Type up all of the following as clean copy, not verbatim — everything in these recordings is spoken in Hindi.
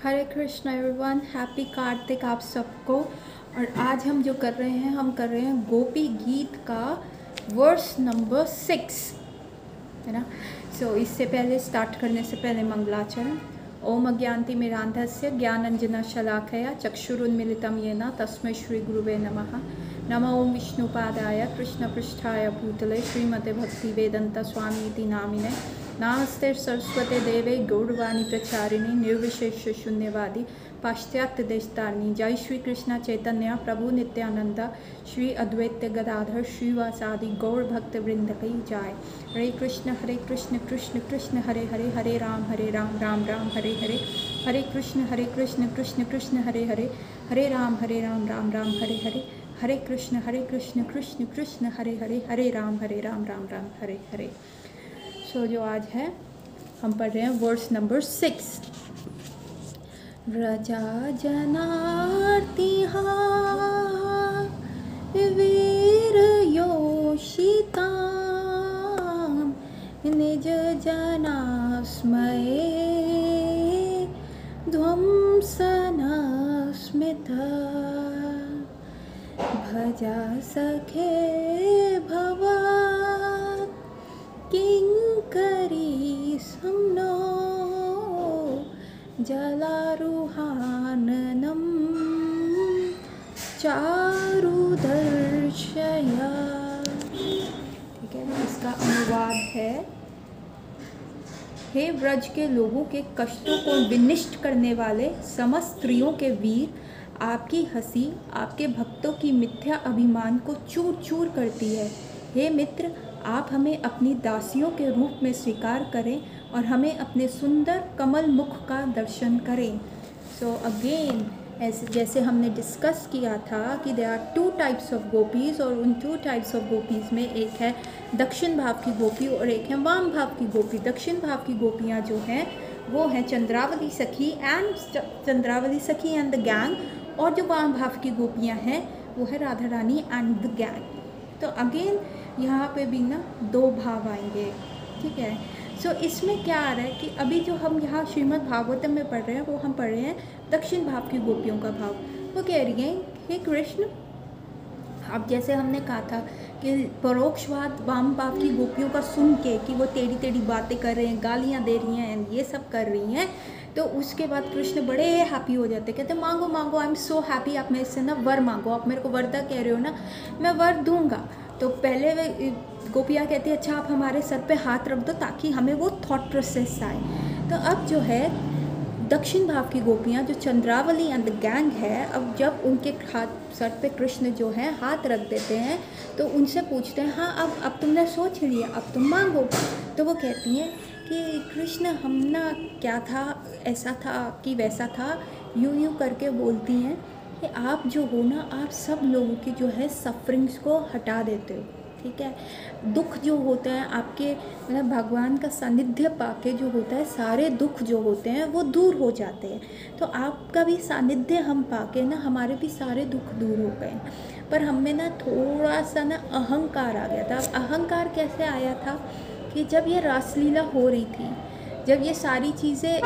हरे कृष्ण एवरीवन, हैप्पी कार्तिक आप सबको। और आज हम जो कर रहे हैं, हम कर रहे हैं गोपी गीत का वर्स नंबर 6, है ना। इससे पहले स्टार्ट करने से पहले मंगलाचरण। ओम अज्ञानति मिरांधस्य ज्ञानंजना शलाकया चक्षुरुन्मिलितं येन तस्मै श्री गुरुवे नमः। नमो ओम विष्णुपादाय कृष्णपृष्ठाय भूतले श्रीमते भक्ति वेदंत स्वामी इति नामिने। नास्ते सरस्वते देवे गौरवाणी प्रचारिणी निर्विशेष शून्यवादी पाश्चात्य देशतारिणी। जय श्री कृष्ण चैतन्य प्रभु नित्यानंद श्री अद्वैत गदाधर श्रीवासादि गौर भक्त वृंद की जाय। हरे कृष्ण कृष्ण कृष्ण हरे हरे, हरे राम राम राम हरे हरे। हरे कृष्ण कृष्ण कृष्ण हरे हरे, हरे राम राम राम हरे हरे। हरे कृष्ण कृष्ण कृष्ण हरे हरे, हरे राम राम राम हरे हरे। जो आज है हम पढ़ रहे हैं वर्स नंबर 6। व्रजा जनार्तिहा वीर योषिता निज जनास्मये ध्वंसना स्मिता भजा सखे भवा किंकरी सम्नो जलारुहाननम चारुदर्शया। ठीक है, इसका अनुवाद है, हे व्रज के लोगों के कष्टों को विनिष्ट करने वाले समस्त स्त्रियों के वीर, आपकी हंसी आपके भक्तों की मिथ्या अभिमान को चूर चूर करती है। हे मित्र, आप हमें अपनी दासियों के रूप में स्वीकार करें और हमें अपने सुंदर कमल मुख का दर्शन करें। अगेन जैसे हमने डिस्कस किया था कि there are 2 types of gopis, और उन 2 टाइप्स ऑफ गोपीज़ में एक है दक्षिण भाव की गोपी और एक है वाम भाव की गोपी। दक्षिण भाव की गोपियाँ जो हैं वो हैं चंद्रावली सखी एंड द गैंग, और जो वाम भाव की गोपियाँ हैं वो है Radha Rani and the gang. तो अगेन यहाँ पे भी ना 2 भाव आएंगे, ठीक है। इसमें क्या आ रहा है कि अभी जो हम यहाँ श्रीमद् भागवतम में पढ़ रहे हैं वो हम पढ़ रहे हैं दक्षिण भाव की गोपियों का भाव। वो कह रही हैं, हे कृष्ण, अब जैसे हमने कहा था कि परोक्षवाद वाम भाव की गोपियों का सुन के कि वो टेढ़ी टेढ़ी बातें कर रहे हैं, गालियाँ दे रही हैं, ये सब कर रही हैं, तो उसके बाद कृष्ण बड़े हैप्पी हो जाते, कहते मांगो मांगो, आई एम सो हैप्पी, आप मेरे से ना वर मांगो, आप मेरे को वरदा कह रहे हो ना, मैं वर दूंगा। तो पहले वे गोपियाँ कहती है अच्छा आप हमारे सर पे हाथ रख दो ताकि हमें वो थॉट प्रोसेस आए। तो अब जो है दक्षिण भाव की गोपियाँ जो चंद्रावली एंड द गैंग है, अब जब उनके हाथ सर पे कृष्ण जो है हाथ रख देते हैं तो उनसे पूछते हैं हाँ अब तुमने सोच लिया, अब तुम मांगो। तो वो कहती हैं कि कृष्ण हम ना क्या था, ऐसा था कि वैसा था, यूं करके बोलती हैं कि आप जो हो ना, आप सब लोगों की जो है सफरिंग्स को हटा देते हो, ठीक है। दुख जो होते हैं आपके, मतलब भगवान का सानिध्य पाके जो होता है, सारे दुख जो होते हैं वो दूर हो जाते हैं। तो आपका भी सानिध्य हम पाके ना हमारे भी सारे दुख दूर हो गए। पर हमें ना थोड़ा सा ना अहंकार आ गया था। अब अहंकार कैसे आया था कि जब ये रासलीला हो रही थी, जब ये सारी चीज़ें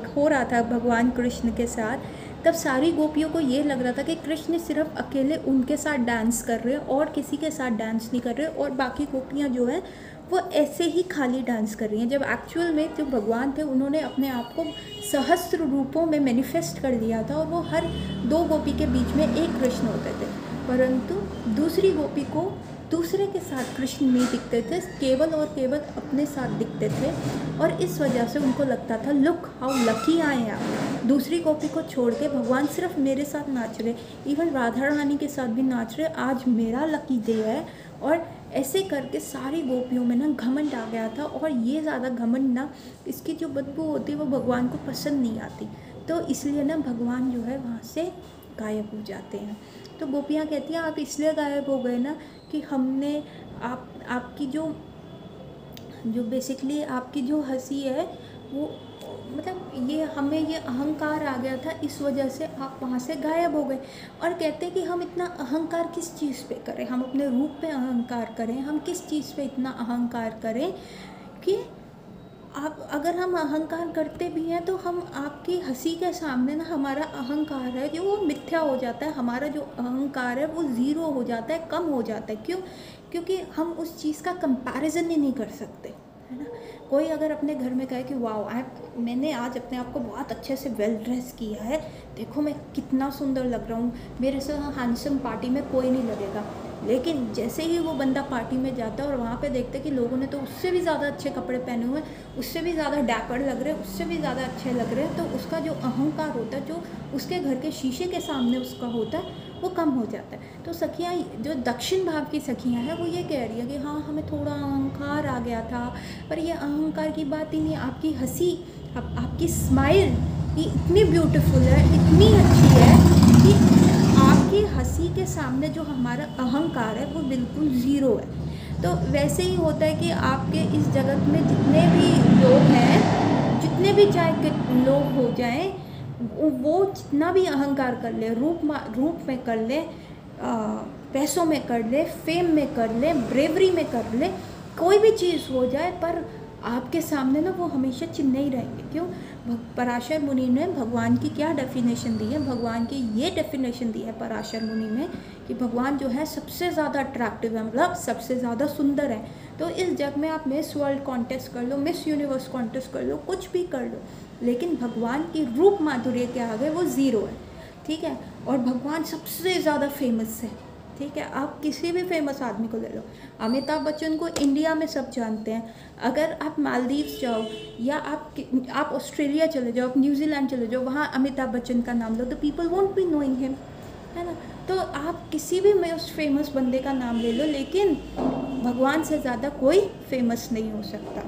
हो रहा था भगवान कृष्ण के साथ, तब सारी गोपियों को ये लग रहा था कि कृष्ण सिर्फ अकेले उनके साथ डांस कर रहे हैं और किसी के साथ डांस नहीं कर रहे, और बाकी गोपियाँ जो हैं वो ऐसे ही खाली डांस कर रही हैं। जब एक्चुअल में जो भगवान थे उन्होंने अपने आप को सहस्त्र रूपों में मैनिफेस्ट कर लिया था, और वो हर 2 गोपी के बीच में एक कृष्ण होते थे, परंतु दूसरी गोपी को दूसरे के साथ कृष्ण नहीं दिखते थे, केवल और केवल अपने साथ दिखते थे। और इस वजह से उनको लगता था look how lucky I am, दूसरी गोपी को छोड़ के भगवान सिर्फ मेरे साथ नाच रहे, इवन राधा रानी के साथ भी नाच रहे, आज मेरा लकी डे है। और ऐसे करके सारी गोपियों में ना घमंड आ गया था, और ये ज़्यादा घमंड ना, इसकी जो बदबू होती है वो भगवान को पसंद नहीं आती, तो इसलिए ना भगवान जो है वहाँ से गायब हो जाते हैं। तो गोपियाँ कहती हैं आप इसलिए गायब हो गए ना कि हमने आपकी जो बेसिकली आपकी जो हंसी है वो, मतलब ये हमें ये अहंकार आ गया था, इस वजह से आप वहाँ से गायब हो गए। और कहते हैं कि हम इतना अहंकार किस चीज़ पे करें, हम अपने रूप पे अहंकार करें, हम किस चीज़ पे इतना अहंकार करें कि आप अगर हम अहंकार करते भी हैं तो हम आपकी हंसी के सामने ना हमारा अहंकार है जो वो मिथ्या हो जाता है, हमारा जो अहंकार है वो ज़ीरो हो जाता है, कम हो जाता है। क्यों? क्योंकि हम उस चीज़ का कंपैरिजन ही नहीं कर सकते, है ना। कोई अगर अपने घर में कहे कि वाह मैंने आज अपने आप को बहुत अच्छे से वेल ड्रेस किया है, देखो मैं कितना सुंदर लग रहा हूँ, मेरे से हैंडसम पार्टी में कोई नहीं लगेगा। लेकिन जैसे ही वो बंदा पार्टी में जाता है और वहाँ पे देखता है कि लोगों ने तो उससे भी ज़्यादा अच्छे कपड़े पहने हुए हैं, उससे भी ज़्यादा डैपर लग रहे हैं, उससे भी ज़्यादा अच्छे लग रहे हैं, तो उसका जो अहंकार होता है, जो उसके घर के शीशे के सामने उसका होता है, वो कम हो जाता है। तो सखियाँ, जो दक्षिण भाव की सखियाँ हैं, वो ये कह रही है कि हाँ हमें थोड़ा अहंकार आ गया था, पर ये अहंकार की बात ही नहीं। आपकी हंसी, आपकी स्माइल ये इतनी ब्यूटीफुल है, इतनी अच्छी है कि आपकी हंसी के सामने जो हमारा अहंकार है वो बिल्कुल ज़ीरो है। तो वैसे ही होता है कि आपके इस जगत में जितने भी लोग हैं, जितने भी चाहे लोग हो जाएं, वो जितना भी अहंकार कर ले, रूप में कर ले, पैसों में कर ले, फेम में कर ले, ब्रेवरी में कर ले, कोई भी चीज़ हो जाए, पर आपके सामने ना वो हमेशा चिन्ह ही रहेंगे। क्यों? पराशर मुनि ने भगवान की क्या डेफिनेशन दी है? भगवान की ये डेफिनेशन दी है पराशर मुनि में कि भगवान जो है सबसे ज़्यादा अट्रैक्टिव है, मतलब सबसे ज़्यादा सुंदर है। तो इस जग में आप मिस वर्ल्ड कॉन्टेस्ट कर लो, मिस यूनिवर्स कॉन्टेस्ट कर लो, कुछ भी कर लो, लेकिन भगवान की रूप माधुर्य के आगे वो ज़ीरो है, ठीक है। और भगवान सबसे ज़्यादा फेमस है, ठीक है। आप किसी भी फेमस आदमी को ले लो, अमिताभ बच्चन को इंडिया में सब जानते हैं। अगर आप मालदीव्स जाओ या आप ऑस्ट्रेलिया चले जाओ, आप न्यूजीलैंड चले जाओ, वहाँ अमिताभ बच्चन का नाम लो, the people won't be knowing him, है ना। तो आप किसी भी मोस्ट फेमस बंदे का नाम ले लो, लेकिन भगवान से ज़्यादा कोई फेमस नहीं हो सकता,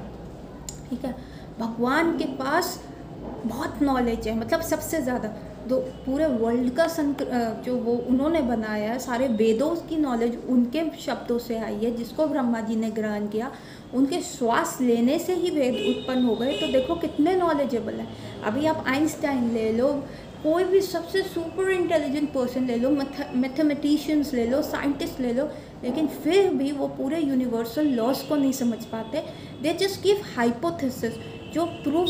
ठीक है। भगवान के पास बहुत नॉलेज है, मतलब सबसे ज़्यादा। दो पूरे वर्ल्ड का जो वो उन्होंने बनाया है, सारे वेदों की नॉलेज उनके शब्दों से आई है, जिसको ब्रह्मा जी ने ग्रहण किया। उनके श्वास लेने से ही वेद उत्पन्न हो गए, तो देखो कितने नॉलेजेबल है। अभी आप आइंस्टाइन ले लो, कोई भी सबसे सुपर इंटेलिजेंट पर्सन ले लो, मैथमेटिशियंस ले लो, साइंटिस्ट ले लो, लेकिन फिर भी वो पूरे यूनिवर्सल लॉस को नहीं समझ पाते। दे जस्ट गिव हाइपोथेसिस, जो प्रूव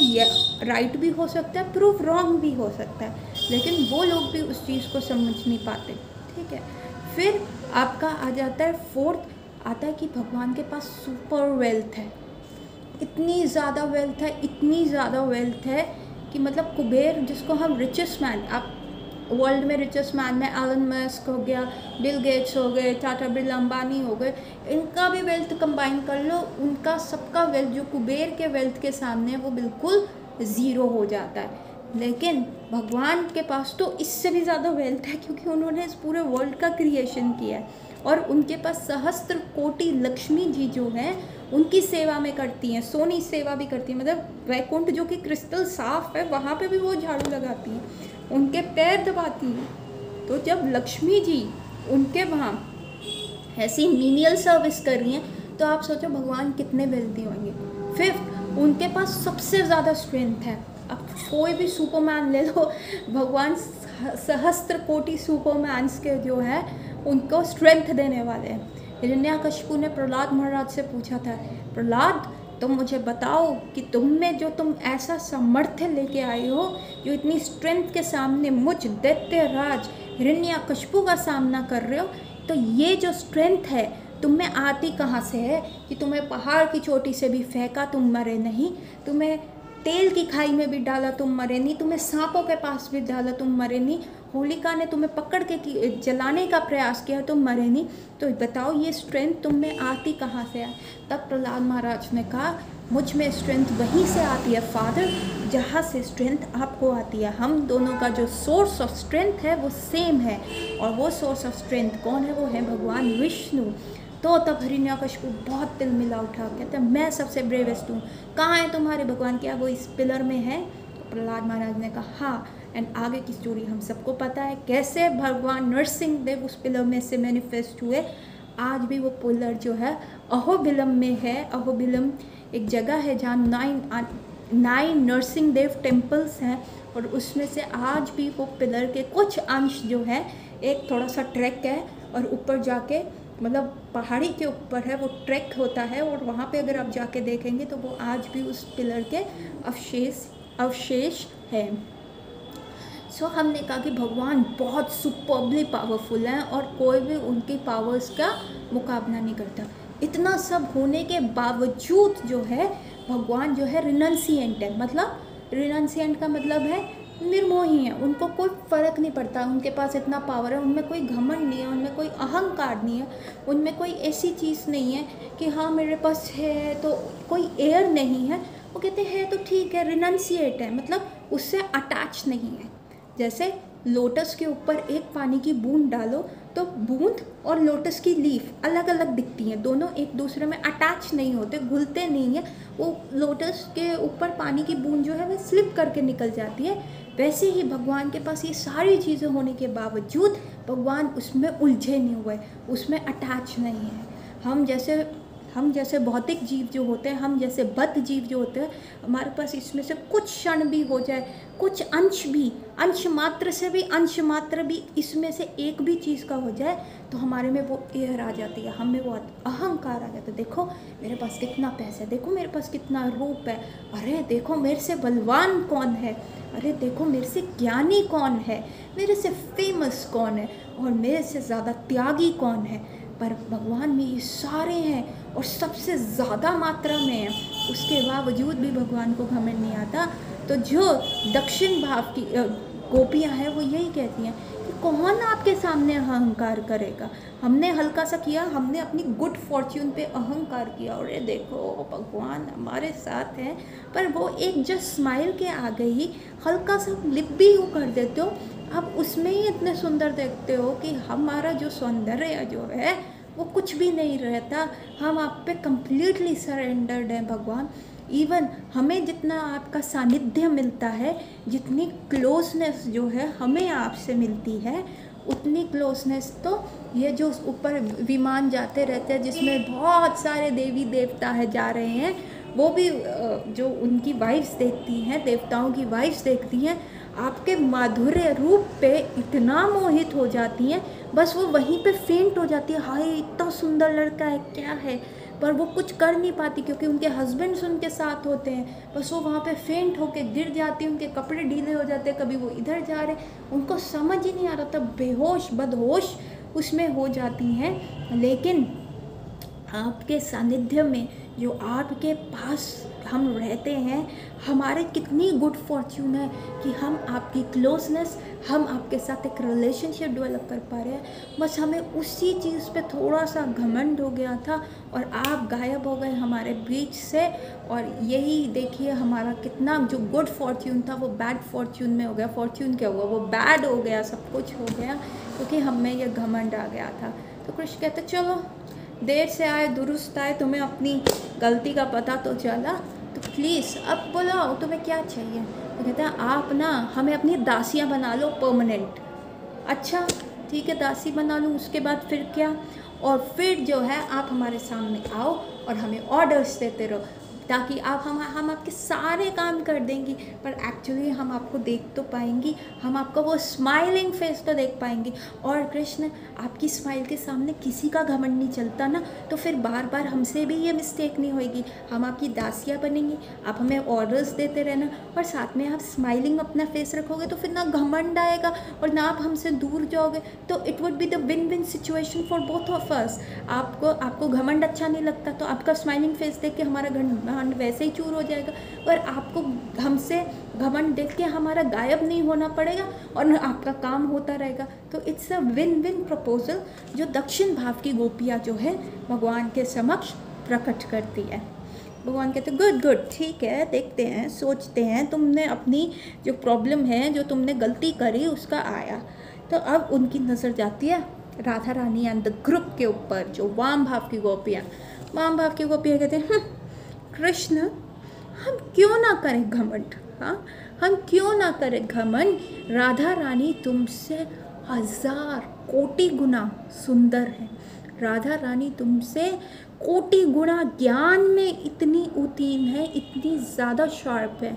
राइट भी हो सकता है, प्रूव रॉन्ग भी हो सकता है, लेकिन वो लोग भी उस चीज़ को समझ नहीं पाते, ठीक है। फिर आपका आ जाता है फोर्थ, आता है कि भगवान के पास सुपर वेल्थ है, इतनी ज़्यादा वेल्थ है, इतनी ज़्यादा वेल्थ है कि मतलब कुबेर, जिसको हम रिचेस्ट मैन, आप वर्ल्ड में रिचेस्ट मैन में एलन मस्क हो गया, बिल गेट्स हो गए, टाटा बिरला अंबानी हो गए, इनका भी वेल्थ कंबाइन कर लो, उनका सबका वेल्थ जो कुबेर के वेल्थ के सामने वो बिल्कुल ज़ीरो हो जाता है। लेकिन भगवान के पास तो इससे भी ज़्यादा वेल्थ है, क्योंकि उन्होंने इस पूरे वर्ल्ड का क्रिएशन किया है, और उनके पास सहस्त्र कोटि लक्ष्मी जी जो हैं उनकी सेवा में करती हैं, सोनी सेवा भी करती हैं, मतलब वैकुंठ जो कि क्रिस्टल साफ है, वहाँ पे भी वो झाड़ू लगाती हैं, उनके पैर दबाती हैं। तो जब लक्ष्मी जी उनके वहाँ ऐसी मीनियल सर्विस कर रही हैं, तो आप सोचो भगवान कितने वेल्थी होंगे। फिफ्थ, उनके पास सबसे ज़्यादा स्ट्रेंथ है। अब कोई भी सुपरमैन ले लो, भगवान सहस्त्र कोटि सुपरमैन्स के जो है उनको स्ट्रेंथ देने वाले हैं। हिरण्याकशिपु ने प्रहलाद महाराज से पूछा था, प्रहलाद तुम मुझे बताओ कि तुम ऐसा सामर्थ्य लेके आए हो, जो इतनी स्ट्रेंथ के सामने मुझ दैत्य राज हिरण्याकशिपु का सामना कर रहे हो, तो ये जो स्ट्रेंथ है तुम में आती कहाँ से है कि तुम्हें पहाड़ की चोटी से भी फेंका तुम मरे नहीं, तुम्हें तेल की खाई में भी डाला तुम मरे नहीं, तुम्हें सांपों के पास भी डाला तुम मरे नहीं, होलिका ने तुम्हें पकड़ के जलाने का प्रयास किया तुम मरे नहीं, तो बताओ ये स्ट्रेंथ तुम में आती कहाँ से है। तब प्रहलाद महाराज ने कहा, मुझ में स्ट्रेंथ वहीं से आती है फादर जहाँ से स्ट्रेंथ आपको आती है। हम दोनों का जो सोर्स ऑफ स्ट्रेंथ है वो सेम है, और वो सोर्स ऑफ स्ट्रेंथ कौन है? वो है भगवान विष्णु। तो तब हिरण्याकशिपु बहुत तिल मिला उठा, कहते हैं मैं सबसे ब्रेवेस्ट हूँ, कहाँ है तुम्हारे भगवान? क्या वो इस पिलर में है? तो प्रहलाद महाराज ने कहा हाँ। एंड आगे की स्टोरी हम सबको पता है, कैसे भगवान नरसिंह देव उस पिलर में से मैनिफेस्ट हुए। आज भी वो पिलर जो है अहोबिलम में है। अहोबिलम एक जगह है जहाँ 9 नरसिंह देव टेम्पल्स हैं, और उसमें से आज भी वो पिलर के कुछ अंश जो है, एक थोड़ा सा ट्रैक है और ऊपर जाके मतलब पहाड़ी के ऊपर है, वो ट्रैक होता है और वहाँ पे अगर आप जाके देखेंगे तो वो आज भी उस पिलर के अवशेष है। सो हमने कहा कि भगवान बहुत सुपर्बली पावरफुल हैं और कोई भी उनकी पावर्स का मुकाबला नहीं करता। इतना सब होने के बावजूद जो है भगवान जो है रिनंसिएंट है। मतलब रिनंसिएंट का मतलब है निर्मोही है, उनको कोई फ़र्क नहीं पड़ता। उनके पास इतना पावर है, उनमें कोई घमंड नहीं है, उनमें कोई अहंकार नहीं है, उनमें कोई ऐसी चीज़ नहीं है कि हाँ मेरे पास है तो कोई एयर नहीं है। वो कहते हैं तो ठीक है, रिनंसिएट है, मतलब उससे अटैच नहीं है। जैसे लोटस के ऊपर एक पानी की बूंद डालो तो बूंद और लोटस की लीफ अलग अलग दिखती हैं, दोनों एक दूसरे में अटैच नहीं होते, घुलते नहीं है। वो लोटस के ऊपर पानी की बूंद जो है वह स्लिप करके निकल जाती है। वैसे ही भगवान के पास ये सारी चीज़ें होने के बावजूद भगवान उसमें उलझे नहीं हुए, उसमें अटैच नहीं है। हम जैसे भौतिक जीव जो होते हैं, हम जैसे बद्ध जीव जो होते हैं, हमारे पास इसमें से कुछ क्षण भी हो जाए, कुछ अंश मात्र से भी अंश मात्र भी इसमें से एक भी चीज़ का हो जाए तो हमारे में वो एयर आ जाती है, हमें वो अहंकार आ जाता है। देखो मेरे पास कितना पैसा है, देखो मेरे पास कितना रूप है, अरे देखो मेरे से बलवान कौन है, अरे देखो मेरे से ज्ञानी कौन है, मेरे से फेमस कौन है और मेरे से ज़्यादा त्यागी कौन है। पर भगवान में ये सारे हैं और सबसे ज़्यादा मात्रा में है, उसके बावजूद भी भगवान को घमंड नहीं आता। तो जो दक्षिण भाव की गोपियाँ हैं वो यही कहती हैं कि कौन आपके सामने अहंकार करेगा। हमने हल्का सा किया, हमने अपनी गुड फॉर्च्यून पे अहंकार किया और ये देखो भगवान हमारे साथ हैं, पर वो एक जस्ट स्माइल के आगे ही हल्का सा लिप भी यू कर देते हो, आप उसमें ही इतने सुंदर देखते हो कि हमारा जो सौंदर्य जो है वो कुछ भी नहीं रहता। हम आप पे कम्प्लीटली सरेंडर्ड हैं भगवान। इवन हमें जितना आपका सानिध्य मिलता है, जितनी क्लोजनेस जो है हमें आपसे मिलती है, उतनी क्लोजनेस तो ये जो ऊपर विमान जाते रहते हैं जिसमें बहुत सारे देवी देवता है जा रहे हैं, वो भी जो उनकी वाइफ्स देखती हैं, देवताओं की वाइफ्स देखती हैं, आपके माधुर्य रूप पे इतना मोहित हो जाती हैं, बस वो वहीं पे फेंट हो जाती है। हाय इतना सुंदर लड़का है, क्या है, पर वो कुछ कर नहीं पाती क्योंकि उनके हस्बैंड्स उनके साथ होते हैं। बस वो वहाँ पे फेंट होके गिर जाती है, उनके कपड़े ढीले हो जाते हैं, कभी वो इधर जा रहे, उनको समझ ही नहीं आ रहा, तब बेहोश बदहोश उसमें हो जाती हैं। लेकिन आपके सानिध्य में जो आपके पास हम रहते हैं, हमारे कितनी गुड फॉर्च्यून है कि हम आपकी क्लोजनेस, हम आपके साथ एक रिलेशनशिप डेवलप कर पा रहे हैं। बस हमें उसी चीज़ पे थोड़ा सा घमंड हो गया था और आप गायब हो गए हमारे बीच से। और यही देखिए हमारा कितना जो गुड फॉर्च्यून था वो बैड फॉर्च्यून में हो गया। फॉर्च्यून क्या हुआ, वो बैड हो गया, सब कुछ हो गया क्योंकि हम में ये घमंड आ गया था। तो कृष्ण कहते चलो देर से आए दुरुस्त आए, तुम्हें अपनी गलती का पता तो चला, तो प्लीज़ अब बुलाओ तुम्हें क्या चाहिए। तो कहते हैं आप ना हमें अपनी दासियाँ बना लो परमानेंट। अच्छा ठीक है दासी बना लो, उसके बाद फिर क्या, और फिर जो है आप हमारे सामने आओ और हमें ऑर्डर्स देते रहो ताकि आप हम आपके सारे काम कर देंगी। पर एक्चुअली हम आपको देख तो पाएंगी, हम आपका वो स्माइलिंग फेस तो देख पाएंगी। और कृष्ण आपकी स्माइल के सामने किसी का घमंड नहीं चलता ना, तो फिर बार बार हमसे भी ये मिस्टेक नहीं होएगी। हम आपकी दासियाँ बनेंगी, आप हमें ऑर्डर्स देते रहना और साथ में आप स्माइलिंग अपना फेस रखोगे, तो फिर ना घमंड आएगा और ना आप हमसे दूर जाओगे। तो it would be the win win situation for both of us. आपको घमंड अच्छा नहीं लगता तो आपका स्माइलिंग फेस देख के हमारा घमंड वैसे ही चूर हो जाएगा, और आपको हमसे घमंड देख के हमारा गायब नहीं होना पड़ेगा और आपका काम होता रहेगा। तो it's a win win proposal जो दक्षिण भाव की गोपियाँ जो है भगवान के समक्ष प्रकट करती है। भगवान कहते गुड गुड ठीक है, देखते हैं, सोचते हैं, तुमने अपनी जो प्रॉब्लम है, जो तुमने गलती करी उसका आया। तो अब उनकी नज़र जाती है Radha Rani and the group के ऊपर, जो वाम भाव की गोपियाँ। वाम भाव की गोपियाँ कहते हैं कृष्ण हम क्यों ना करें घमंड, हाँ हम क्यों ना करें घमंड, राधा रानी तुमसे 1000 कोटि गुना सुंदर है, राधा रानी तुमसे कोटि गुना ज्ञान में इतनी उत्तीर्ण है, इतनी ज़्यादा शार्प है,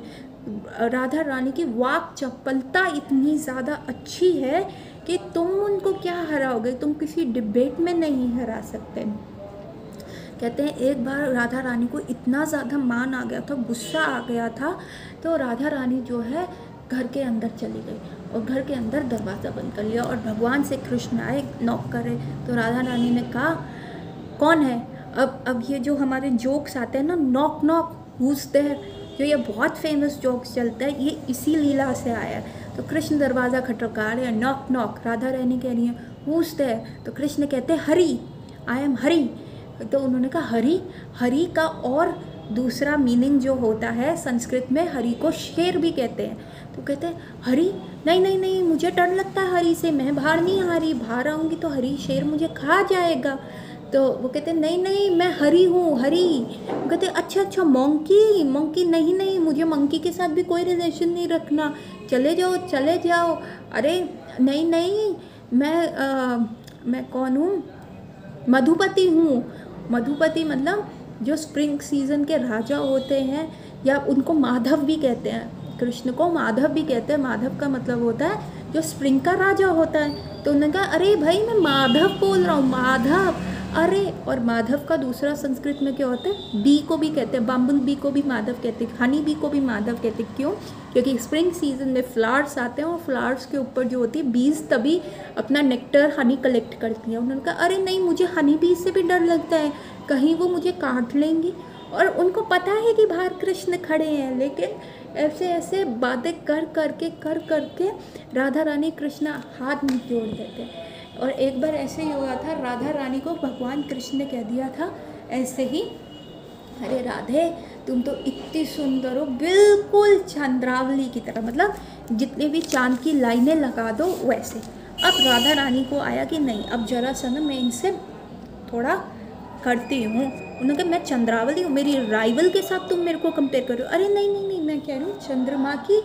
राधा रानी की वाक चपलता इतनी ज़्यादा अच्छी है कि तुम उनको क्या हराओगे, तुम किसी डिबेट में नहीं हरा सकते। कहते हैं एक बार राधा रानी को इतना ज़्यादा मान आ गया था, गुस्सा आ गया था, तो राधा रानी जो है घर के अंदर चली गई और घर के अंदर दरवाज़ा बंद कर लिया। और भगवान से कृष्ण आए, नॉक करे, तो राधा रानी ने कहा कौन है। अब ये जो हमारे जोक्स आते हैं ना, नॉक नॉक हुज देयर, जो ये बहुत फेमस जोक्स चलता है, ये इसी लीला से आया है। तो कृष्ण दरवाज़ा खटखटा रहे हैं, नॉक नॉक, राधा रानी कह रही है हुज देयर, तो कृष्ण कहते हैं हरी, आई एम हरी। तो उन्होंने कहा हरी, हरी का और दूसरा मीनिंग जो होता है संस्कृत में, हरी को शेर भी कहते हैं। तो कहते हैं हरी, नहीं नहीं नहीं, मुझे डर लगता है हरी से, मैं बाहर नहीं आ रही, बाहर आऊँगी तो हरी शेर मुझे खा जाएगा। तो वो कहते हैं नहीं नहीं, मैं हरी हूँ, हरी। वो कहते अच्छा अच्छा, मंकी, मंकी नहीं नहीं, मुझे मंकी के साथ भी कोई रिलेशन नहीं रखना, चले जाओ चले जाओ। अरे नहीं नहीं, मैं कौन हूँ, मधुपति हूँ। मधुपति मतलब जो स्प्रिंग सीजन के राजा होते हैं, या उनको माधव भी कहते हैं, कृष्ण को माधव भी कहते हैं। माधव का मतलब होता है जो स्प्रिंग का राजा होता है। तो उन्होंने कहा अरे भाई मैं माधव बोल रहा हूँ, माधव। अरे, और माधव का दूसरा संस्कृत में क्या होता है, बी को भी कहते हैं, बम्बल बी को भी माधव कहते हैं, हनी बी को भी माधव कहते हैं। क्यों? क्योंकि स्प्रिंग सीजन में फ्लावर्स आते हैं और फ्लावर्स के ऊपर जो होती है बीज, तभी अपना नेक्टर हनी कलेक्ट करती हैं। उन्होंने कहा अरे नहीं, मुझे हनी बी से भी डर लगता है, कहीं वो मुझे काट लेंगी। और उनको पता है कि बाहर कृष्ण खड़े हैं, लेकिन ऐसे ऐसे बातें कर करके राधा रानी कृष्ण हाथ में जोड़ देते हैं। और एक बार ऐसे ही हुआ था, राधा रानी को भगवान कृष्ण ने कह दिया था ऐसे ही, अरे राधे तुम तो इतनी सुंदर हो, बिल्कुल चंद्रावली की तरह, मतलब जितने भी चांद की लाइनें लगा दो वैसे। अब राधा रानी को आया कि नहीं, अब जरा सा ना मैं इनसे थोड़ा करती हूँ। उन्होंने कहा मैं चंद्रावली हूँ, मेरी राइवल के साथ तुम मेरे को कंपेयर करो। अरे नहीं नहीं नहीं, मैं कह रही हूँ चंद्रमा की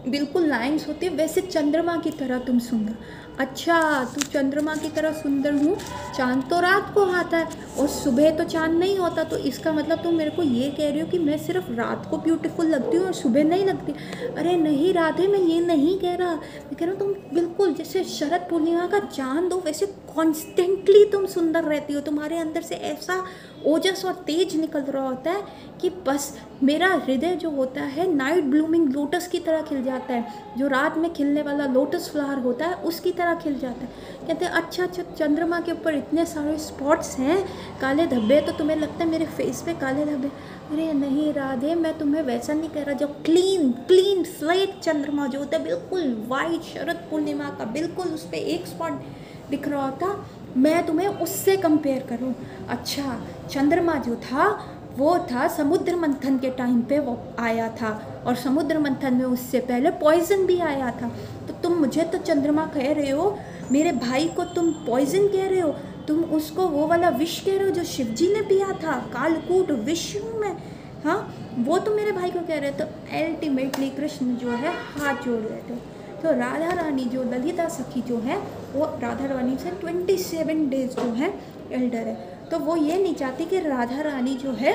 बिल्कुल लाइन्स होती है वैसे चंद्रमा की तरह तुम सुंदर। अच्छा, तू चंद्रमा की तरह सुंदर हूँ, चांद तो रात को आता है और सुबह तो चांद नहीं होता, तो इसका मतलब तुम मेरे को ये कह रही हो कि मैं सिर्फ रात को ब्यूटीफुल लगती हूँ और सुबह नहीं लगती। अरे नहीं राधे, मैं ये नहीं कह रहा, मैं कह रहा हूँ तुम बिल्कुल जैसे शरद पूर्णिमा का चांद हो वैसे कॉन्स्टेंटली तुम सुंदर रहती हो। तुम्हारे अंदर से ऐसा ओजस और तेज निकल रहा होता है कि बस मेरा हृदय जो होता है नाइट ब्लूमिंग लोटस की तरह खिल जाता है, जो रात में खिलने वाला लोटस फ्लावर होता है उसकी तरह खिल जाता है। कहते हैं अच्छा अच्छा, चंद्रमा के ऊपर इतने सारे स्पॉट्स हैं, काले धब्बे, तो तुम्हें लगता है मेरे फेस पे काले धब्बे। अरे नहीं राधे, मैं तुम्हें वैसा नहीं कह रहा, जो क्लीन क्लीन स्लेट चंद्रमा जो होता है, बिल्कुल वाइट, शरद पूर्णिमा का बिल्कुल उस पर एक स्पॉट दिख रहा होता, मैं तुम्हें उससे कंपेयर करूं। अच्छा, चंद्रमा जो था वो था समुद्र मंथन के टाइम पे वो आया था, और समुद्र मंथन में उससे पहले पॉइजन भी आया था। तो तुम मुझे तो चंद्रमा कह रहे हो, मेरे भाई को तुम पॉइजन कह रहे हो, तुम उसको वो वाला विष कह रहे हो जो शिव जी ने पिया था, कालकूट विष में, हाँ वो तुम मेरे भाई को कह रहे हो। तो अल्टीमेटली कृष्ण जो है हाथ जोड़ रहे थे। तो राधा रानी जो ललिता सखी जो है, वो राधा रानी से 27 डेज जो है एल्डर है। तो वो ये नहीं चाहती कि राधा रानी जो है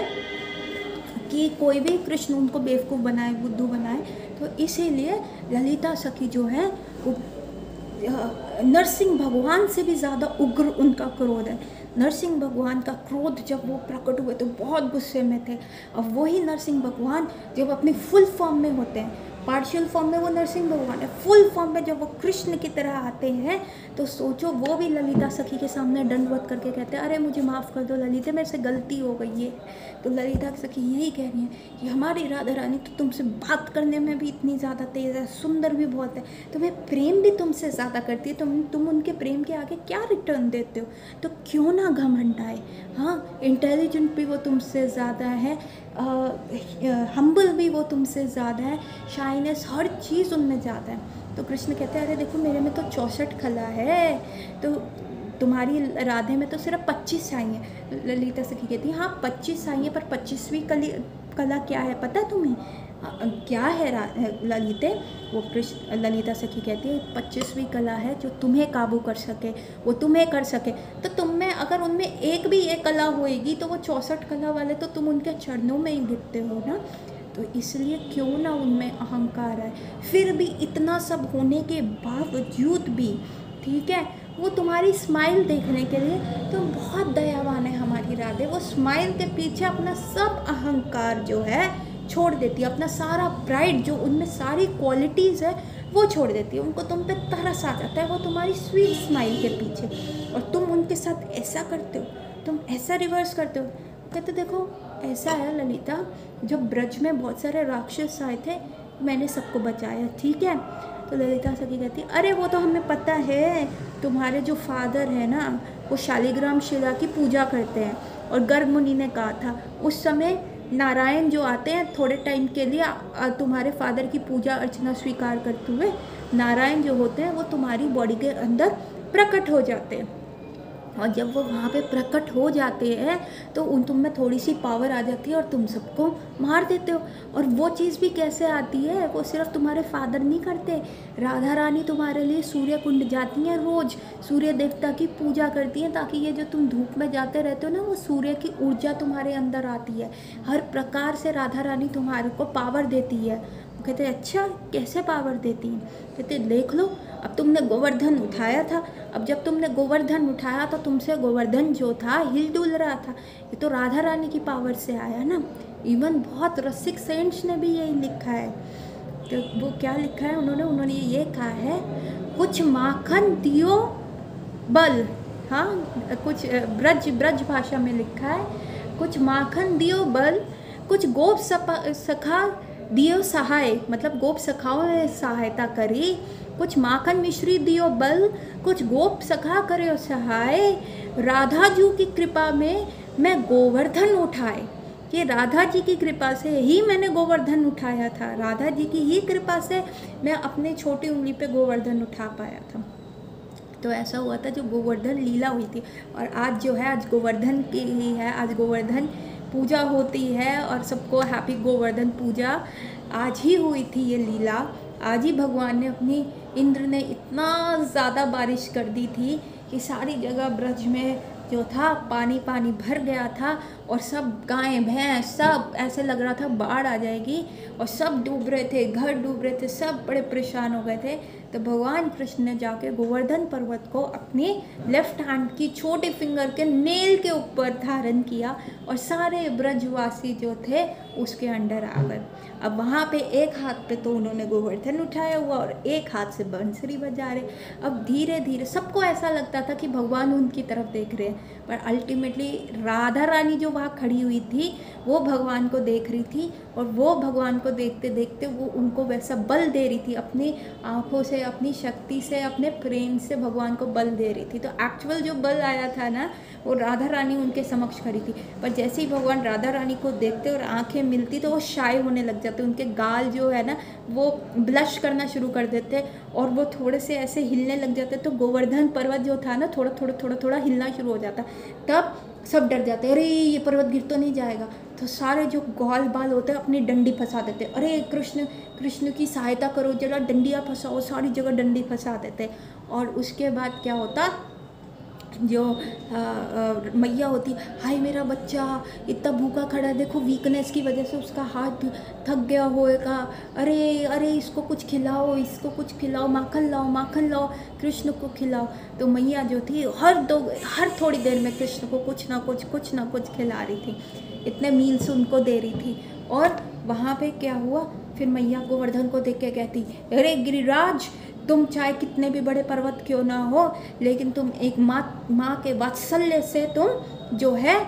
कि कोई भी कृष्ण उनको बेवकूफ़ बनाए, बुद्धू बनाए। तो इसीलिए ललिता सखी जो है वो नरसिंह भगवान से भी ज़्यादा उग्र उनका क्रोध है। नरसिंह भगवान का क्रोध जब वो प्रकट हुए तो बहुत गुस्से में थे। अब वही नरसिंह भगवान जब अपनी फुल फॉर्म में होते हैं, पार्शियल फॉर्म में वो नरसिंह भगवान है, फुल फॉर्म में जब वो कृष्ण की तरह आते हैं, तो सोचो वो भी ललिता सखी के सामने दंडवत करके कहते हैं अरे मुझे माफ़ कर दो ललिता, मेरे से गलती हो गई है। तो ललिता सखी यही कह रही है कि हमारी राधा रानी तो तुमसे बात करने में भी इतनी ज़्यादा तेज़ है, सुंदर भी बहुत है, तुम्हें प्रेम भी तुमसे ज़्यादा करती है, तुम उनके प्रेम के आगे क्या रिटर्न देते हो, तो क्यों ना घमंड आए। हाँ, इंटेलिजेंट भी वो तुमसे ज़्यादा है, हम्बल भी वो तुमसे ज़्यादा है, शाइनेस हर चीज़ उनमें ज़्यादा है। तो कृष्ण कहते हैं अरे देखो मेरे में तो 64 कला है, तो तुम्हारी राधे में तो सिर्फ 25 आई हैं। ललिता सखी कहती है हाँ 25 आई हैं, पर 25वीं कला क्या है पता है तुम्हें, क्या है ललिते? वो कृष्ण ललिता सखी कहती है 25वीं कला है जो तुम्हें काबू कर सके, वो तुम्हें कर सके। तो तुम में अगर उनमें एक भी एक कला होएगी तो वो 64 कला वाले तो तुम उनके चरणों में ही गिरते हो ना। तो इसलिए क्यों ना उनमें अहंकार है। फिर भी इतना सब होने के बावजूद भी ठीक है। वो तुम्हारी स्माइल देखने के लिए तो बहुत दयावान है हमारी राधे। वो स्माइल के पीछे अपना सब अहंकार जो है छोड़ देती है, अपना सारा प्राइड जो उनमें सारी क्वालिटीज़ है वो छोड़ देती है। उनको तुम पे तरस आ जाता है वो तुम्हारी स्वीट स्माइल के पीछे, और तुम उनके साथ ऐसा करते हो, तुम ऐसा रिवर्स करते हो। कहते देखो ऐसा है ललिता, जब ब्रज में बहुत सारे राक्षस आए थे मैंने सबको बचाया, ठीक है। तो ललिता सखी कहती अरे वो तो हमें पता है, तुम्हारे जो फादर है ना वो शालिग्राम शिला की पूजा करते हैं, और गर्ग मुनि ने कहा था उस समय नारायण जो आते हैं थोड़े टाइम के लिए तुम्हारे फादर की पूजा अर्चना स्वीकार करते हुए, नारायण जो होते हैं वो तुम्हारी बॉडी के अंदर प्रकट हो जाते हैं, और जब वो वहाँ पे प्रकट हो जाते हैं तो उन तुम में थोड़ी सी पावर आ जाती है और तुम सबको मार देते हो। और वो चीज़ भी कैसे आती है, वो सिर्फ तुम्हारे फादर नहीं करते, राधा रानी तुम्हारे लिए सूर्य कुंड जाती हैं, रोज़ सूर्य देवता की पूजा करती हैं, ताकि ये जो तुम धूप में जाते रहते हो ना वो सूर्य की ऊर्जा तुम्हारे अंदर आती है। हर प्रकार से राधा रानी तुम्हारे को पावर देती है। कहते अच्छा कैसे पावर देती हैं, कहते देख लो अब तुमने गोवर्धन उठाया था, अब जब तुमने गोवर्धन उठाया तो तुमसे गोवर्धन जो था हिल डुल रहा था, ये तो राधा रानी की पावर से आया ना। इवन बहुत रसिक सेंट्स ने भी यही लिखा है। तो वो क्या लिखा है उन्होंने ये कहा है, कुछ माखन दियो बल, हाँ कुछ ब्रज भाषा में लिखा है, कुछ माखन दियो बल, कुछ गोप सखा दियो सहाय, मतलब गोप सखाओं ने सहायता करी, कुछ माखन मिश्री दियो बल, कुछ गोप सखा करे सहाय, राधा जी की कृपा में मैं गोवर्धन उठाए। कि राधा जी की कृपा से ही मैंने गोवर्धन उठाया था, राधा जी की ही कृपा से मैं अपने छोटी उंगली पे गोवर्धन उठा पाया था। तो ऐसा हुआ था जो गोवर्धन लीला हुई थी, और आज जो है आज गोवर्धन की ही है, आज गोवर्धन पूजा होती है, और सबको हैप्पी गोवर्धन पूजा। आज ही हुई थी ये लीला, आज ही भगवान ने अपनी इंद्र ने इतना ज़्यादा बारिश कर दी थी कि सारी जगह ब्रज में जो था पानी पानी भर गया था, और सब गाय भैंस सब ऐसे लग रहा था बाढ़ आ जाएगी, और सब डूब रहे थे, घर डूब रहे थे, सब बड़े परेशान हो गए थे। तो भगवान कृष्ण ने जाके गोवर्धन पर्वत को अपनी लेफ्ट हैंड की छोटी फिंगर के नेल के ऊपर धारण किया, और सारे ब्रजवासी जो थे उसके अंडर आ गए। अब वहाँ पे एक हाथ पे तो उन्होंने गोवर्धन उठाया हुआ और एक हाथ से बंसरी बजा रहे। अब धीरे धीरे सबको ऐसा लगता था कि भगवान उनकी तरफ देख रहे हैं, पर अल्टीमेटली राधा रानी जो वहाँ खड़ी हुई थी वो भगवान को देख रही थी, और वो भगवान को देखते देखते वो उनको वैसा बल दे रही थी, अपनी आँखों से, अपनी शक्ति से, अपने प्रेम से भगवान को बल दे रही थी। तो एक्चुअल जो बल आया था ना वो राधा रानी उनके समक्ष खड़ी थी, पर जैसे ही भगवान राधा रानी को देखते और आंखें मिलती तो वो शाय होने लग जाते, उनके गाल जो है ना वो ब्लश करना शुरू कर देते, और वो थोड़े से ऐसे हिलने लग जाते। तो गोवर्धन पर्वत जो था ना थोड़ा हिलना शुरू हो जाता। तब सब डर जाते, अरे ये पर्वत गिर तो नहीं जाएगा। तो सारे जो ग्वाल बाल होते हैं अपनी डंडी फंसा देते, अरे कृष्ण की सहायता करो, जरा डंडियाँ फंसाओ, सारी जगह डंडी फंसा देते। और उसके बाद क्या होता, जो मैया होती, हाय मेरा बच्चा इतना भूखा खड़ा है, देखो वीकनेस की वजह से उसका हाथ थक गया होएगा, अरे अरे इसको कुछ खिलाओ, इसको कुछ खिलाओ, माखन लाओ, कृष्ण को खिलाओ। तो मैया जो थी हर थोड़ी देर में कृष्ण को कुछ ना कुछ खिला रही थी, इतने मील्स उनको दे रही थी। और वहाँ पे क्या हुआ, फिर मैया गोवर्धन को देख के कहती, अरे गिरिराज तुम चाहे कितने भी बड़े पर्वत क्यों ना हो, लेकिन तुम एक माँ के वात्सल्य से तुम जो है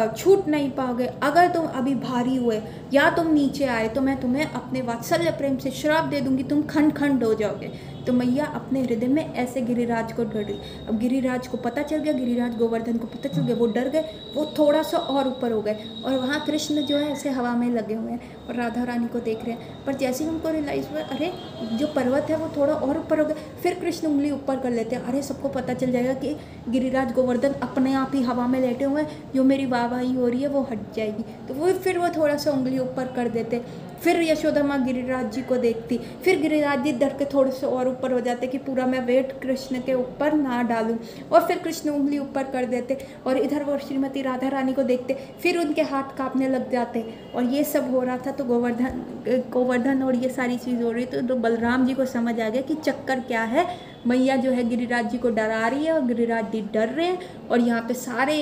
छूट नहीं पाओगे। अगर तुम अभी भारी हुए या तुम नीचे आए तो मैं तुम्हें अपने वात्सल्य प्रेम से श्राप दे दूंगी, तुम खंड खंड हो जाओगे। तो मैया अपने हृदय में ऐसे गिरिराज को डर गई। अब गिरिराज को पता चल गया, गिरिराज गोवर्धन को पता चल गया, वो डर गए, वो थोड़ा सा और ऊपर हो गए, और वहाँ कृष्ण जो है ऐसे हवा में लगे हुए हैं और राधा रानी को देख रहे हैं। पर जैसे ही उनको रियलाइज़ हुआ, अरे जो पर्वत है वो थोड़ा और ऊपर हो गया, फिर कृष्ण उंगली ऊपर कर लेते हैं, अरे सबको पता चल जाएगा कि गिरिराज गोवर्धन अपने आप ही हवा में लेटे हुए हैं, जो मेरी वाहवाही हो रही है वो हट जाएगी। तो वो फिर वो थोड़ा सा उंगली ऊपर कर देते, फिर यशोदा माँ गिरिराज जी को देखती, फिर गिरिराज जी डर के थोड़े से और ऊपर हो जाते कि पूरा मैं वेट कृष्ण के ऊपर ना डालूं, और फिर कृष्ण उंगली ऊपर कर देते, और इधर वो श्रीमती राधा रानी को देखते, फिर उनके हाथ कांपने लग जाते। और ये सब हो रहा था तो गोवर्धन और ये सारी चीज़ हो रही, तो बलराम जी को समझ आ गया कि चक्कर क्या है, मैया जो है गिरिराज जी को डरा रही है और गिरिराज जी डर रहे हैं, और यहाँ पे सारे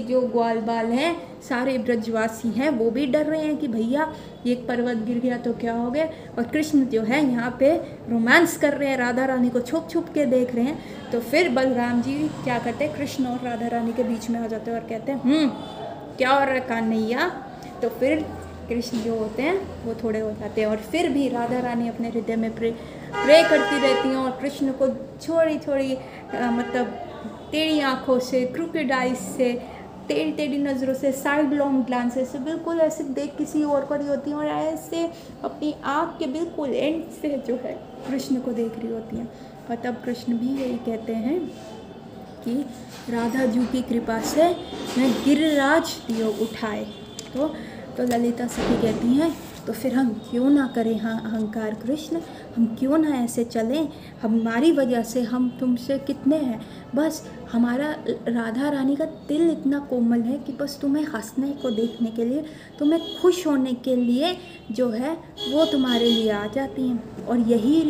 जो ग्वाल बाल हैं, सारे ब्रजवासी हैं, वो भी डर रहे हैं कि भैया एक पर्वत गिर गया तो क्या हो गया। और कृष्ण जो है यहाँ पे रोमांस कर रहे हैं, राधा रानी को छुप छुप के देख रहे हैं। तो फिर बलराम जी क्या करते हैं, कृष्ण और राधा रानी के बीच में आ जाते हैं और कहते हैं क्या हो रहा है कान्हैया। तो फिर कृष्ण जो होते हैं वो थोड़े हो जाते हैं, और फिर भी राधा रानी अपने हृदय में प्रे करती रहती हैं, और कृष्ण को छोड़ी छोड़ी मतलब टेढ़ी आँखों से, क्रूकेड आइज से, टेढ़ी टेढ़ी नज़रों से, साइड लॉन्ग ग्लांसेस से, बिल्कुल ऐसे देख किसी और को रही होती हैं, और ऐसे अपनी आँख के बिल्कुल एंड से जो है कृष्ण को देख रही होती हैं। और तब कृष्ण भी यही कहते हैं कि राधा जी की कृपा से मैं गिरिराज दियो उठाए। तो ललिता सखी कहती हैं तो फिर हम क्यों ना करें हाँ अहंकार कृष्ण, हम क्यों ना ऐसे चलें, हमारी वजह से हम तुमसे कितने हैं, बस हमारा राधा रानी का दिल इतना कोमल है कि बस तुम्हें हंसने को देखने के लिए, तुम्हें खुश होने के लिए जो है वो तुम्हारे लिए आ जाती हैं। और यही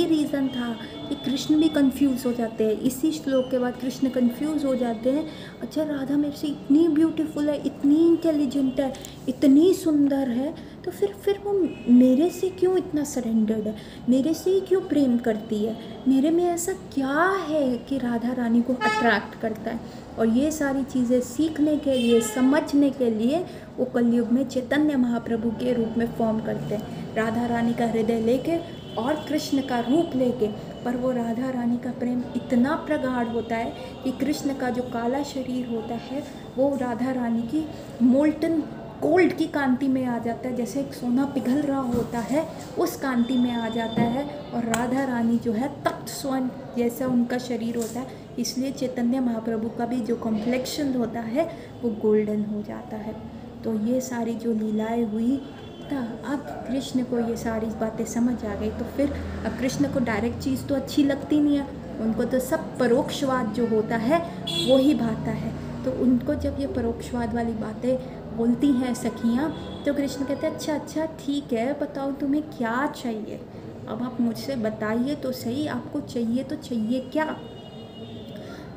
रीज़न था कि कृष्ण भी कंफ्यूज हो जाते हैं। इसी श्लोक के बाद कृष्ण कंफ्यूज हो जाते हैं, अच्छा राधा मेरे से इतनी ब्यूटीफुल है, इतनी इंटेलिजेंट है, इतनी सुंदर है, तो फिर वो मेरे से क्यों इतना सरेंडर्ड है, मेरे से ही क्यों प्रेम करती है, मेरे में ऐसा क्या है कि राधा रानी को अट्रैक्ट करता है। और ये सारी चीज़ें सीखने के लिए, समझने के लिए वो कलयुग में चैतन्य महाप्रभु के रूप में फॉर्म करते हैं, राधा रानी का हृदय लेके और कृष्ण का रूप लेके। पर वो राधा रानी का प्रेम इतना प्रगाढ़ होता है कि कृष्ण का जो काला शरीर होता है वो राधा रानी की मोल्टन गोल्ड की कांति में आ जाता है, जैसे एक सोना पिघल रहा होता है उस कांति में आ जाता है। और राधा रानी जो है तप्त स्वर्ण जैसा उनका शरीर होता है, इसलिए चैतन्य महाप्रभु का भी जो कॉम्प्लेक्शन होता है वो गोल्डन हो जाता है। तो ये सारी जो लीलाएं हुई था, अब कृष्ण को ये सारी बातें समझ आ गई। तो फिर अब कृष्ण को डायरेक्ट चीज़ तो अच्छी लगती नहीं है, उनको तो सब परोक्षवाद जो होता है वो ही भाता है। तो उनको जब ये परोक्षवाद वाली बातें बोलती हैं सखियाँ, तो कृष्ण कहते हैं अच्छा ठीक है, बताओ तुम्हें क्या चाहिए, अब आप मुझसे बताइए तो सही, आपको चाहिए तो चाहिए क्या।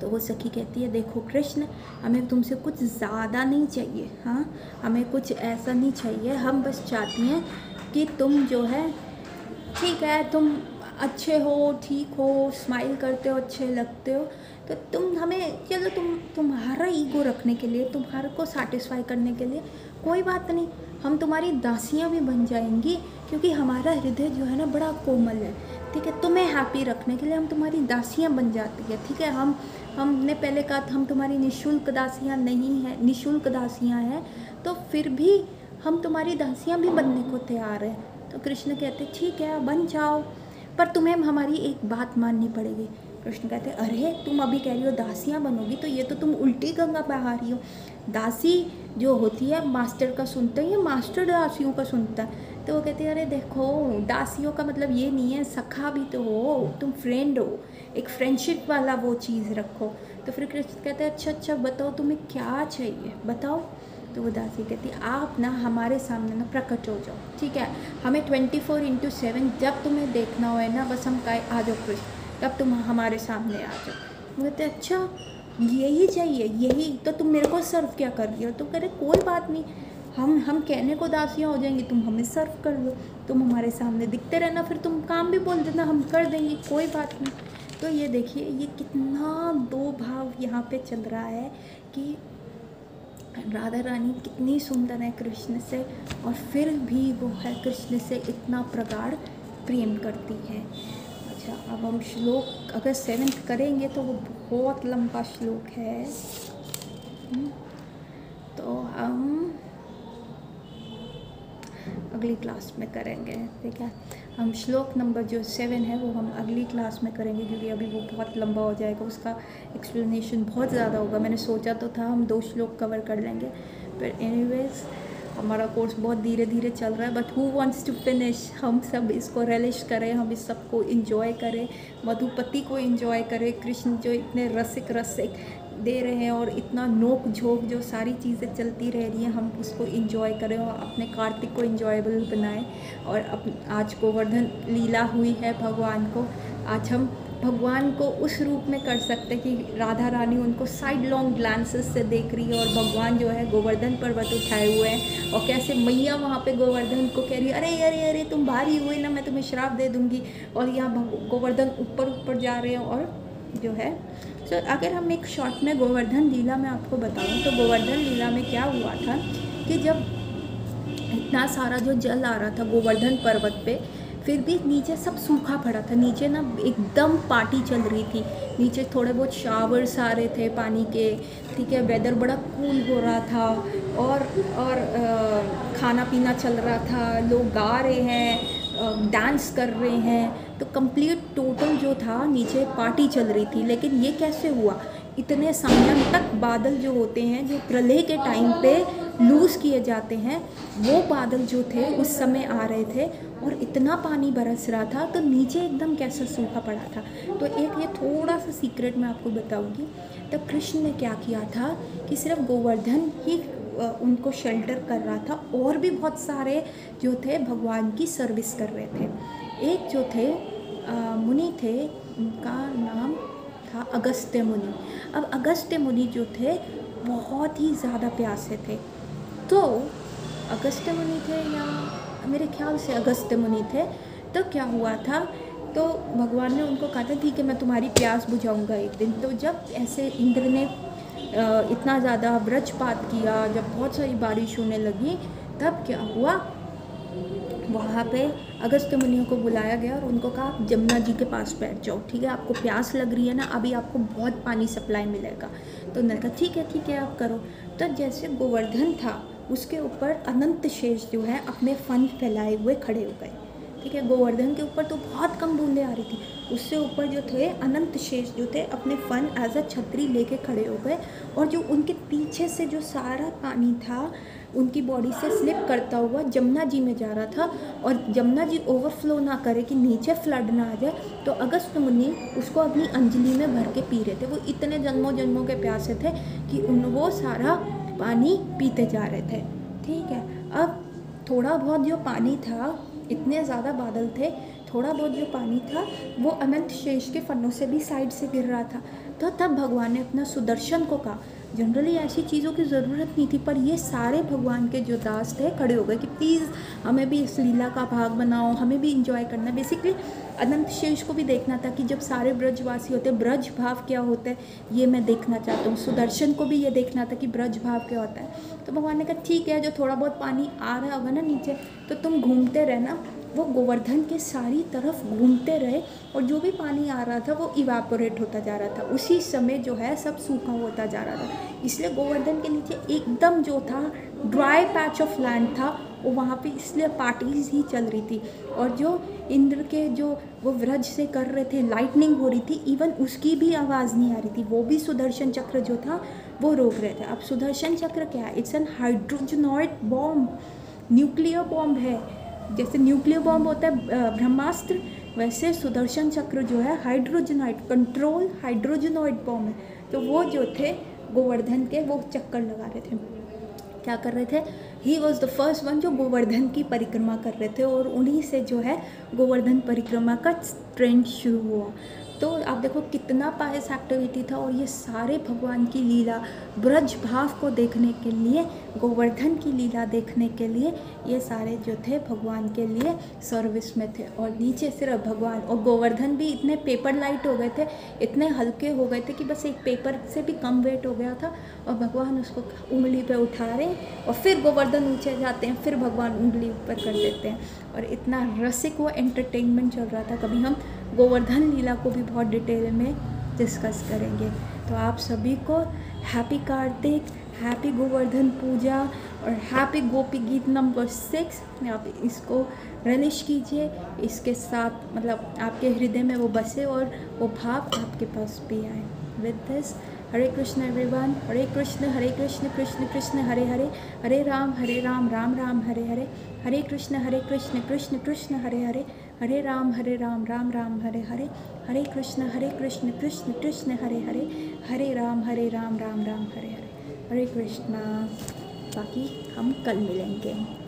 तो वो सखी कहती है देखो कृष्ण, हमें तुमसे कुछ ज़्यादा नहीं चाहिए, हाँ हमें कुछ ऐसा नहीं चाहिए, हम बस चाहती हैं कि तुम जो है ठीक है, तुम अच्छे हो, ठीक हो, स्माइल करते हो, अच्छे लगते हो, तो तुम हमें चलो तुम्हारा ईगो रखने के लिए, तुम्हारे को सेटिस्फाई करने के लिए कोई बात नहीं, हम तुम्हारी दासियाँ भी बन जाएंगी, क्योंकि हमारा हृदय जो है ना बड़ा कोमल है, ठीक है, तुम्हें हैप्पी रखने के लिए हम तुम्हारी दासियाँ बन जाती है, ठीक है। हमने पहले कहा था हम तुम्हारी निःशुल्क दासियाँ नहीं हैं, निःशुल्क दासियाँ हैं, तो फिर भी हम तुम्हारी दासियाँ भी बनने को तैयार हैं। तो कृष्ण कहते ठीक है बन जाओ, पर तुम्हें हमारी एक बात माननी पड़ेगी। कृष्ण कहते अरे तुम अभी कह रही हो दासियाँ बनोगी, तो ये तो तुम उल्टी गंगा बहा रही हो। दासी जो होती है मास्टर का सुनता है, या मास्टर दासियों का सुनता है। तो वो कहते हैं अरे देखो दासियों का मतलब ये नहीं है, सखा भी तो हो, तुम फ्रेंड हो, एक फ्रेंडशिप वाला वो चीज़ रखो। तो फिर कृष्ण कहते हैं अच्छा बताओ तुम्हें क्या चाहिए बताओ। तो वो दासी कहती है आप ना हमारे सामने ना प्रकट हो जाओ, ठीक है, हमें 24/7 जब तुम्हें देखना हो ना, बस हम कहे आ जाओ कृष्ण, तब तुम हमारे सामने आ जाओ। वो कहते अच्छा यही चाहिए, यही तो तुम मेरे को सर्व क्या कर रही हो। तो कह रहे कोई बात नहीं, हम कहने को दासियाँ हो जाएंगी, तुम हमें सर्व कर लो, तुम हमारे सामने दिखते रहना, फिर तुम काम भी बोल देना, हम कर देंगे, कोई बात नहीं। तो ये देखिए ये कितना दो भाव यहाँ पे चल रहा है कि राधा रानी कितनी सुंदर है कृष्ण से, और फिर भी वो है कृष्ण से इतना प्रगाढ़ प्रेम करती है। अच्छा अब हम श्लोक अगर 7th करेंगे तो वो बहुत लंबा श्लोक है, तो हम अगली क्लास में करेंगे, ठीक है। हम श्लोक नंबर जो 7 है वो हम अगली क्लास में करेंगे, क्योंकि अभी वो बहुत लंबा हो जाएगा, उसका एक्सप्लेनेशन बहुत ज़्यादा होगा। मैंने सोचा तो था हम 2 श्लोक कवर कर लेंगे, पर एनीवेज हमारा कोर्स बहुत धीरे धीरे चल रहा है, but who wants to finish. हम सब इसको रिलिश करें, हम इस सबको इंजॉय करें, मधुपति को इंजॉय करें। कृष्ण जो इतने रसिक दे रहे हैं और इतना नोक झोंक जो सारी चीज़ें चलती रह रही हैं, हम उसको इंजॉय करें और अपने कार्तिक को इंजॉयबल बनाएं। और आज गोवर्धन लीला हुई है भगवान को, आज हम भगवान को उस रूप में कर सकते हैं कि राधा रानी उनको साइड लॉन्ग ग्लांसेस से देख रही है और भगवान जो है गोवर्धन पर्वत उठाए हुए हैं, और कैसे मैया वहाँ पे गोवर्धन को कह रही है, अरे अरे अरे तुम भारी हुए ना, मैं तुम्हें श्राप दे दूँगी। और यहाँ गोवर्धन ऊपर ऊपर जा रहे हैं। और जो है अगर हम एक शॉर्ट में गोवर्धन लीला में आपको बताऊँ तो गोवर्धन लीला में क्या हुआ था कि जब इतना सारा जो जल आ रहा था गोवर्धन पर्वत पे, फिर भी नीचे सब सूखा पड़ा था। नीचे ना एकदम पार्टी चल रही थी, नीचे थोड़े बहुत शावर्स आ रहे थे पानी के, ठीक है, वेदर बड़ा कूल हो रहा था और खाना पीना चल रहा था, लोग गा रहे हैं, डांस कर रहे हैं, तो कंप्लीट टोटल जो था नीचे पार्टी चल रही थी। लेकिन ये कैसे हुआ, इतने संयंत्रक बादल जो होते हैं जो प्रलय के टाइम पे लूज़ किए जाते हैं, वो बादल जो थे उस समय आ रहे थे और इतना पानी बरस रहा था, तो नीचे एकदम कैसा सूखा पड़ा था। तो एक ये थोड़ा सा सीक्रेट मैं आपको बताऊंगी। तब कृष्ण ने क्या किया था कि सिर्फ गोवर्धन ही उनको शेल्टर कर रहा था, और भी बहुत सारे जो थे भगवान की सर्विस कर रहे थे। एक जो थे मुनि थे, उनका नाम था अगस्त्य मुनि। अब अगस्त्य मुनि जो थे बहुत ही ज़्यादा प्यासे थे, तो अगस्त्य मुनि थे या मेरे ख्याल से अगस्त्य मुनि थे। तो क्या हुआ था, तो भगवान ने उनको कहा था ठीक है मैं तुम्हारी प्यास बुझाऊंगा एक दिन। तो जब ऐसे इंद्र ने इतना ज़्यादा वज्रपात किया, जब बहुत सारी बारिश होने लगी, तब क्या हुआ, वहाँ पे अगस्त्य मुनियों को बुलाया गया और उनको कहा आप जमुना जी के पास बैठ जाओ, ठीक है, आपको प्यास लग रही है ना, अभी आपको बहुत पानी सप्लाई मिलेगा। तो उन्होंने कहा ठीक है आप करो। तो जैसे गोवर्धन था उसके ऊपर अनंत शेष जो है अपने फन फैलाए हुए खड़े हो गए, ठीक है। गोवर्धन के ऊपर तो बहुत कम बूंदें आ रही थी, उससे ऊपर जो थे अनंत शेष जो थे अपने फन एज अ छतरी लेके खड़े हो गए, और जो उनके पीछे से जो सारा पानी था उनकी बॉडी से स्लिप करता हुआ जमुना जी में जा रहा था, और जमुना जी ओवरफ्लो ना करे कि नीचे फ्लड ना आ जाए, तो अगस्त्य मुनि उसको अपनी अंजलि में भर के पी रहे थे। वो इतने जन्मों जन्मों के प्यासे थे कि वो सारा पानी पीते जा रहे थे, ठीक है। अब थोड़ा बहुत जो पानी था, इतने ज़्यादा बादल थे, थोड़ा बहुत जो पानी था वो अनंत शेष के फनों से भी साइड से गिर रहा था। तो तब भगवान ने अपना सुदर्शन को कहा, जनरली ऐसी चीज़ों की ज़रूरत नहीं थी, पर ये सारे भगवान के जो दास थे खड़े हो गए कि प्लीज़ हमें भी इस लीला का भाग बनाओ, हमें भी इंजॉय करना है। बेसिकली अनंत शेष को भी देखना था कि जब सारे ब्रजवासी होते हैं, ब्रज भाव क्या होता है ये मैं देखना चाहता हूँ। सुदर्शन को भी ये देखना था कि ब्रज भाव क्या होता है। तो भगवान ने कहा ठीक है, जो थोड़ा बहुत पानी आ रहा होगा ना नीचे, तो तुम घूमते रहना। वो गोवर्धन के सारी तरफ घूमते रहे, और जो भी पानी आ रहा था वो इवापोरेट होता जा रहा था। उसी समय जो है सब सूखा होता जा रहा था, इसलिए गोवर्धन के नीचे एकदम जो था ड्राई पैच ऑफ लैंड था, वो वहाँ पे इसलिए पार्टीज ही चल रही थी। और जो इंद्र के जो वो व्रज से कर रहे थे, लाइटनिंग हो रही थी, इवन उसकी भी आवाज़ नहीं आ रही थी, वो भी सुदर्शन चक्र जो था वो रोक रहे थे। अब सुदर्शन चक्र क्या है, it's an hydrogenoid bomb, nuclear bomb है। जैसे न्यूक्लियर बॉम्ब होता है ब्रह्मास्त्र, वैसे सुदर्शन चक्र जो है हाइड्रोजनॉइड कंट्रोल हाइड्रोजनॉइड बॉम्ब है। तो वो जो थे गोवर्धन के वो चक्कर लगा रहे थे, क्या कर रहे थे, he was the first one जो गोवर्धन की परिक्रमा कर रहे थे, और उन्हीं से जो है गोवर्धन परिक्रमा का ट्रेंड शुरू हुआ। तो आप देखो कितना पायस एक्टिविटी था, और ये सारे भगवान की लीला ब्रज भाव को देखने के लिए, गोवर्धन की लीला देखने के लिए ये सारे जो थे भगवान के लिए सर्विस में थे। और नीचे सिर्फ भगवान और गोवर्धन भी इतने पेपर लाइट हो गए थे, इतने हल्के हो गए थे कि बस एक पेपर से भी कम वेट हो गया था, और भगवान उसको उंगली पे उठा रहे हैं, और फिर गोवर्धन ऊँचे जाते हैं, फिर भगवान उंगली ऊपर कर देते हैं, और इतना रसिक वो एंटरटेनमेंट चल रहा था। कभी हम गोवर्धन लीला को भी बहुत डिटेल में डिस्कस करेंगे। तो आप सभी को हैप्पी कार्तिक, हैप्पी गोवर्धन पूजा और हैप्पी गोपी गीत नंबर 6। आप इसको रनिश कीजिए, इसके साथ मतलब आपके हृदय में वो बसे और वो भाव आपके पास भी आए। with this. Hare Krishna everyone. Hare Krishna Krishna Krishna Hare Hare, Hare Ram Ram Ram Hare Hare, Hare Krishna Krishna Krishna Hare Hare, Hare Ram Ram Ram Hare Hare, Hare Krishna Krishna Krishna Hare Hare, Hare Ram Ram Ram Hare Hare. हरे कृष्णा. बाकी हम कल मिलेंगे.